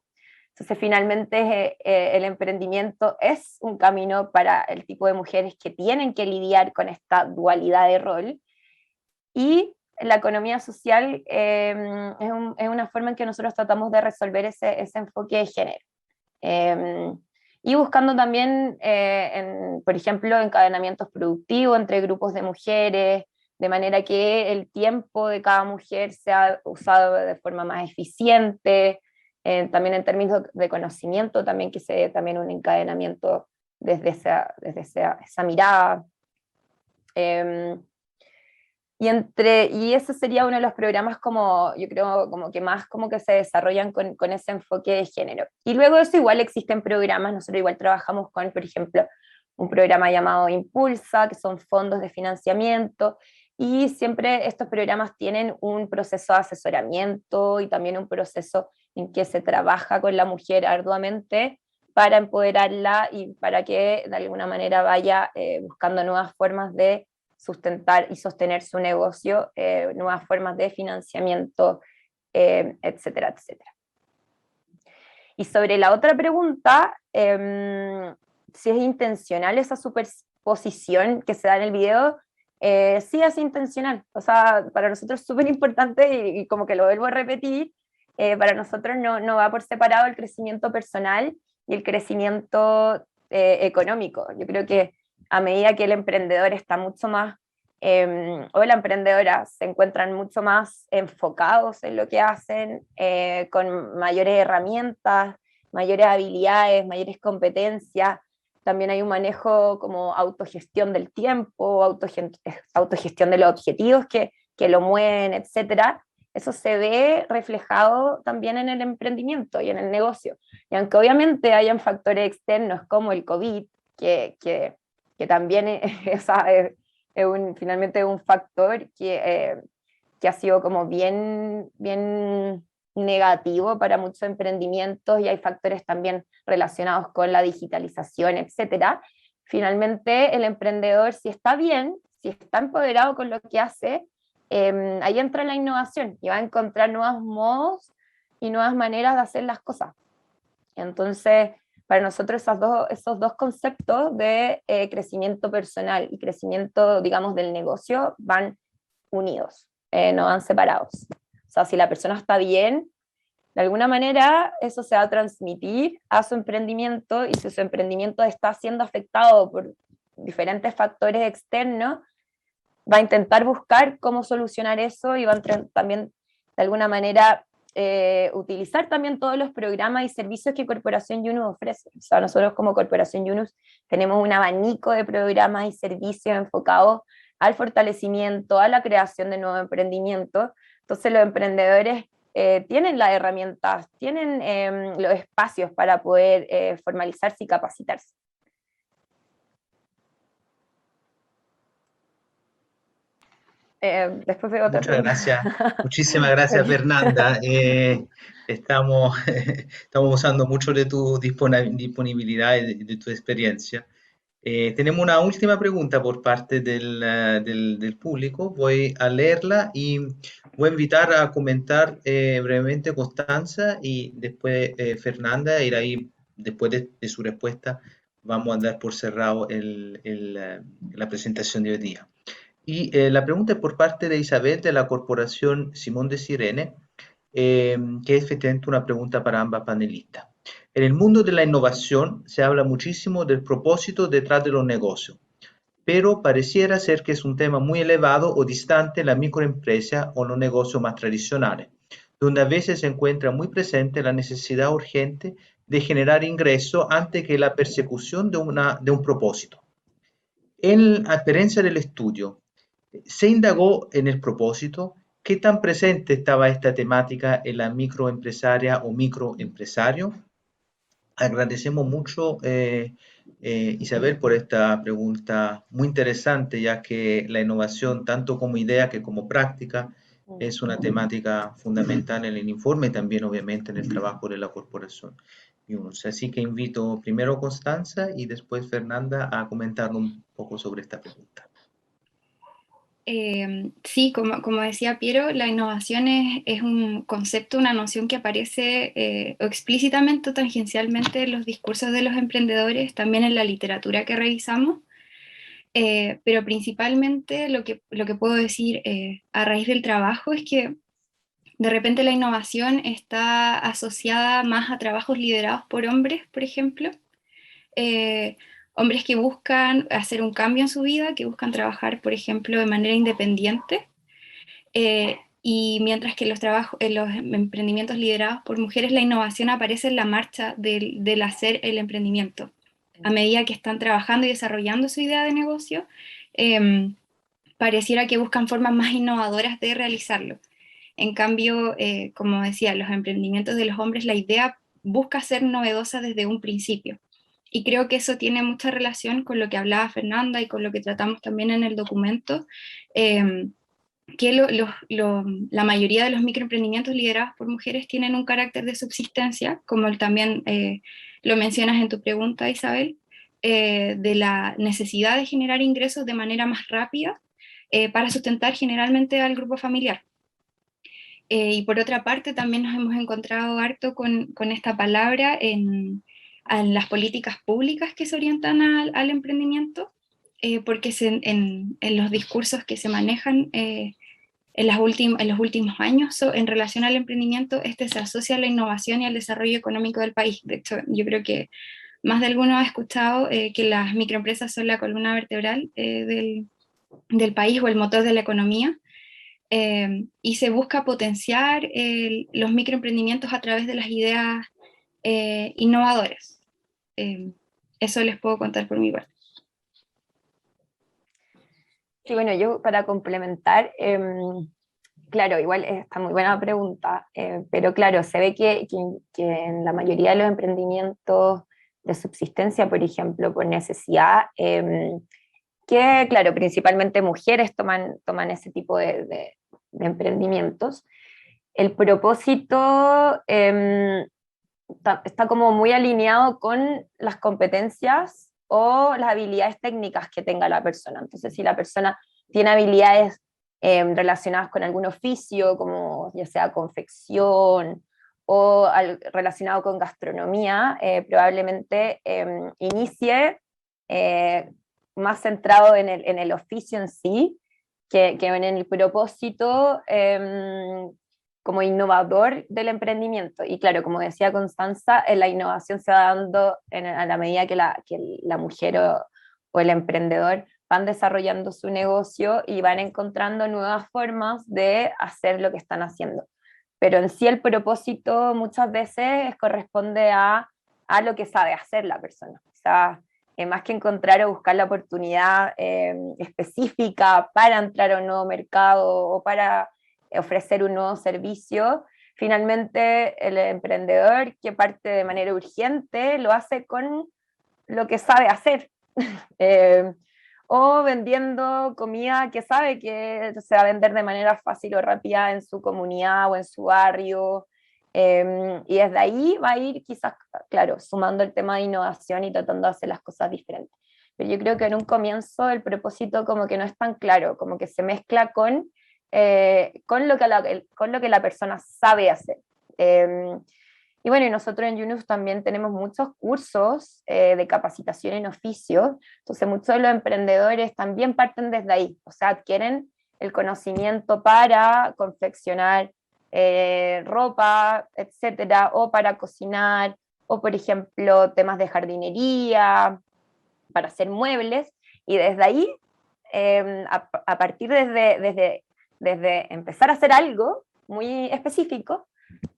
Entonces, finalmente, el emprendimiento es un camino para el tipo de mujeres que tienen que lidiar con esta dualidad de rol. Y la economía social es una forma en que nosotros tratamos de resolver ese enfoque de género. Y buscando también, por ejemplo, encadenamientos productivos entre grupos de mujeres, de manera que el tiempo de cada mujer sea usado de forma más eficiente, también en términos de conocimiento, también que se dé también un encadenamiento desde esa mirada. Y ese sería uno de los programas como, yo creo, como que más como que se desarrollan con ese enfoque de género. Y luego de eso igual existen programas, nosotros igual trabajamos con, por ejemplo, un programa llamado Impulsa, que son fondos de financiamiento, y siempre estos programas tienen un proceso de asesoramiento y también un proceso en que se trabaja con la mujer arduamente para empoderarla y para que de alguna manera vaya buscando nuevas formas de sustentar y sostener su negocio, nuevas formas de financiamiento, etcétera, etcétera. Y sobre la otra pregunta, si es intencional esa superposición que se da en el video, sí es intencional. O sea, para nosotros es súper importante y como que lo vuelvo a repetir, para nosotros no va por separado el crecimiento personal y el crecimiento económico. Yo creo que a medida que el emprendedor está mucho más, o la emprendedora se encuentran mucho más enfocados en lo que hacen, con mayores herramientas, mayores habilidades, mayores competencias. También hay un manejo como autogestión del tiempo, autogestión de los objetivos que lo mueven, etcétera. Eso se ve reflejado también en el emprendimiento y en el negocio. Y aunque obviamente hayan factores externos como el COVID, que también finalmente es un factor que ha sido como bien negativo para muchos emprendimientos, y hay factores también relacionados con la digitalización, etcétera. Finalmente el emprendedor, si está bien, si está empoderado con lo que hace, ahí entra la innovación y va a encontrar nuevos modos y nuevas maneras de hacer las cosas. Entonces, para nosotros esos dos conceptos de crecimiento personal y crecimiento, digamos, del negocio van unidos, no van separados. O sea, si la persona está bien, de alguna manera eso se va a transmitir a su emprendimiento, y si su emprendimiento está siendo afectado por diferentes factores externos, va a intentar buscar cómo solucionar eso y va a también, de alguna manera, utilizar también todos los programas y servicios que Corporación Yunus ofrece. O sea, nosotros como Corporación Yunus tenemos un abanico de programas y servicios enfocados al fortalecimiento, a la creación de nuevos emprendimientos. Entonces los emprendedores tienen las herramientas, tienen los espacios para poder formalizarse y capacitarse. Después veo otra Muchas pregunta. gracias, muchísimas gracias, Fernanda. Estamos usando mucho de tu disponibilidad y de tu experiencia. Tenemos una última pregunta por parte del público. Voy a leerla y voy a invitar a comentar brevemente Constanza y después Fernanda, ir ahí después de su respuesta vamos a dar por cerrado la presentación de hoy día. Y la pregunta es por parte de Isabel de la Corporación Simón de Sirene, que es efectivamente una pregunta para ambas panelistas. En el mundo de la innovación se habla muchísimo del propósito detrás de los negocios, pero pareciera ser que es un tema muy elevado o distante en la microempresa o los negocios más tradicionales, donde a veces se encuentra muy presente la necesidad urgente de generar ingresos antes que la persecución de un propósito. En la experiencia del estudio, se indagó en el propósito, ¿qué tan presente estaba esta temática en la microempresaria o microempresario? Agradecemos mucho, Isabel, por esta pregunta muy interesante, ya que la innovación, tanto como idea que como práctica, es una temática fundamental en el informe y también, obviamente, en el trabajo de la corporación Yunus. Así que invito primero a Constanza y después Fernanda a comentar un poco sobre esta pregunta. Sí, como decía Piero, la innovación es un concepto, una noción que aparece explícitamente o tangencialmente en los discursos de los emprendedores, también en la literatura que revisamos, pero principalmente lo que puedo decir a raíz del trabajo es que de repente la innovación está asociada más a trabajos liderados por hombres, por ejemplo, eh, hombres que buscan hacer un cambio en su vida, que buscan trabajar, por ejemplo, de manera independiente, y mientras que los emprendimientos liderados por mujeres, la innovación aparece en la marcha del hacer el emprendimiento. A medida que están trabajando y desarrollando su idea de negocio, pareciera que buscan formas más innovadoras de realizarlo. En cambio, como decía, los emprendimientos de los hombres, la idea busca ser novedosa desde un principio. Y creo que eso tiene mucha relación con lo que hablaba Fernanda y con lo que tratamos también en el documento, que la mayoría de los microemprendimientos liderados por mujeres tienen un carácter de subsistencia, como también lo mencionas en tu pregunta, Isabel, de la necesidad de generar ingresos de manera más rápida para sustentar generalmente al grupo familiar. Y por otra parte, también nos hemos encontrado harto con esta palabra en las políticas públicas que se orientan al emprendimiento, porque en los discursos que se manejan en los últimos años en relación al emprendimiento, se asocia a la innovación y al desarrollo económico del país. De hecho, yo creo que más de alguno ha escuchado que las microempresas son la columna vertebral del país o el motor de la economía. Y se busca potenciar los microemprendimientos a través de las ideas innovadoras. Eso les puedo contar por mi parte. Sí, bueno, yo para complementar, claro, igual está muy buena pregunta, pero claro, se ve que en la mayoría de los emprendimientos de subsistencia, por ejemplo, por necesidad, que claro, principalmente mujeres toman ese tipo de emprendimientos. El propósito está como muy alineado con las competencias o las habilidades técnicas que tenga la persona. Entonces, si la persona tiene habilidades relacionadas con algún oficio, como ya sea confección o relacionado con gastronomía, probablemente inicie más centrado en el oficio en sí, que en el propósito como innovador del emprendimiento. Y claro, como decía Constanza, la innovación se va dando a la medida que la mujer o el emprendedor van desarrollando su negocio y van encontrando nuevas formas de hacer lo que están haciendo. Pero en sí el propósito muchas veces corresponde a lo que sabe hacer la persona. O sea, más que encontrar o buscar la oportunidad específica para entrar a un nuevo mercado o para ofrecer un nuevo servicio, finalmente el emprendedor que parte de manera urgente lo hace con lo que sabe hacer. O vendiendo comida que sabe que se va a vender de manera fácil o rápida en su comunidad o en su barrio. Y desde ahí va a ir quizás, claro, sumando el tema de innovación y tratando de hacer las cosas diferentes. Pero yo creo que en un comienzo el propósito como que no es tan claro, como que se mezcla con lo que la persona sabe hacer. Y bueno, y nosotros en Yunus también tenemos muchos cursos de capacitación en oficio, entonces muchos de los emprendedores también parten desde ahí, o sea, adquieren el conocimiento para confeccionar ropa, etcétera, o para cocinar, o por ejemplo temas de jardinería, para hacer muebles, y desde ahí, a partir desde empezar a hacer algo muy específico,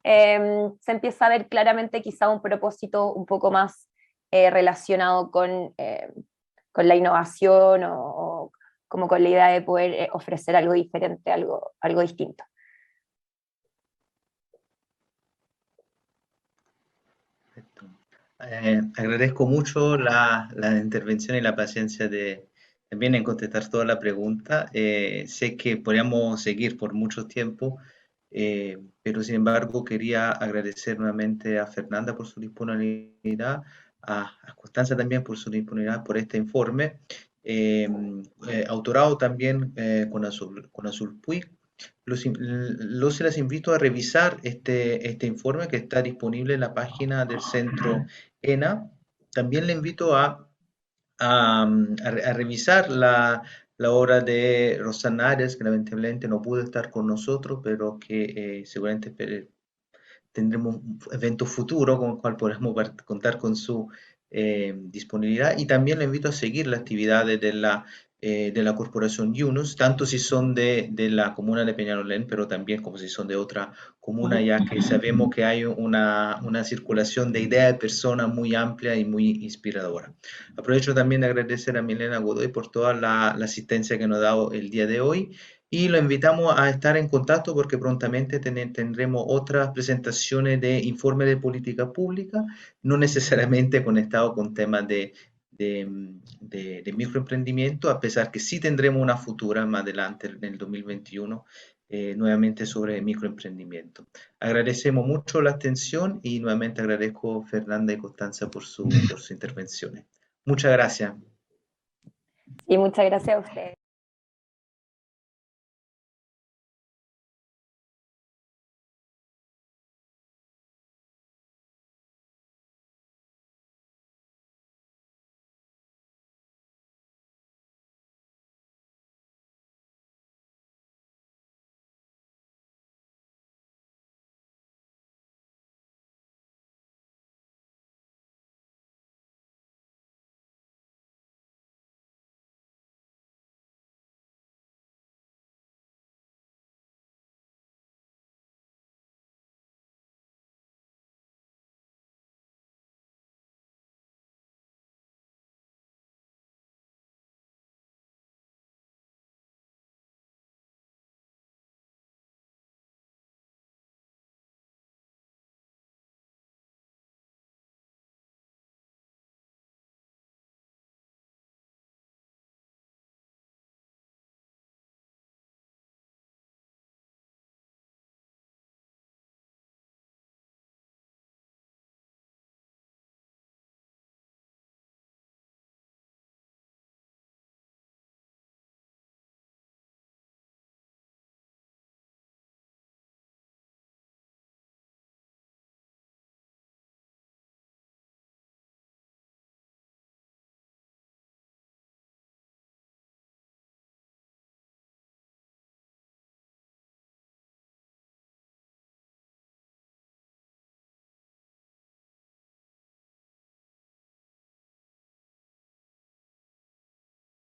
se empieza a ver claramente quizá un propósito un poco más relacionado con la innovación o como con la idea de poder ofrecer algo diferente, algo distinto. Perfecto. Agradezco mucho la intervención y la paciencia también en contestar toda la pregunta. Sé que podríamos seguir por mucho tiempo, pero sin embargo quería agradecer nuevamente a Fernanda por su disponibilidad, a Constanza también por su disponibilidad por este informe, autorado también con Azul Puig. Los y las invito a revisar este informe que está disponible en la página del Centro ENA. También le invito a revisar la obra de Rosana Arias, que lamentablemente no pudo estar con nosotros, pero que seguramente tendremos un evento futuro con el cual podremos contar con su disponibilidad. Y también le invito a seguir las actividades de la Corporación Yunus, tanto si son de la comuna de Peñalolén, pero también como si son de otra comuna, ya que sabemos que hay una circulación de ideas de personas muy amplia y muy inspiradora. Aprovecho también de agradecer a Milena Godoy por toda la asistencia que nos ha dado el día de hoy. Y lo invitamos a estar en contacto porque prontamente tendremos otras presentaciones de informe de política pública, no necesariamente conectado con temas de microemprendimiento, a pesar que sí tendremos una futura más adelante en el 2021, nuevamente sobre microemprendimiento. Agradecemos mucho la atención y nuevamente agradezco a Fernanda y Constanza por sus intervenciones. Muchas gracias. Y muchas gracias a ustedes.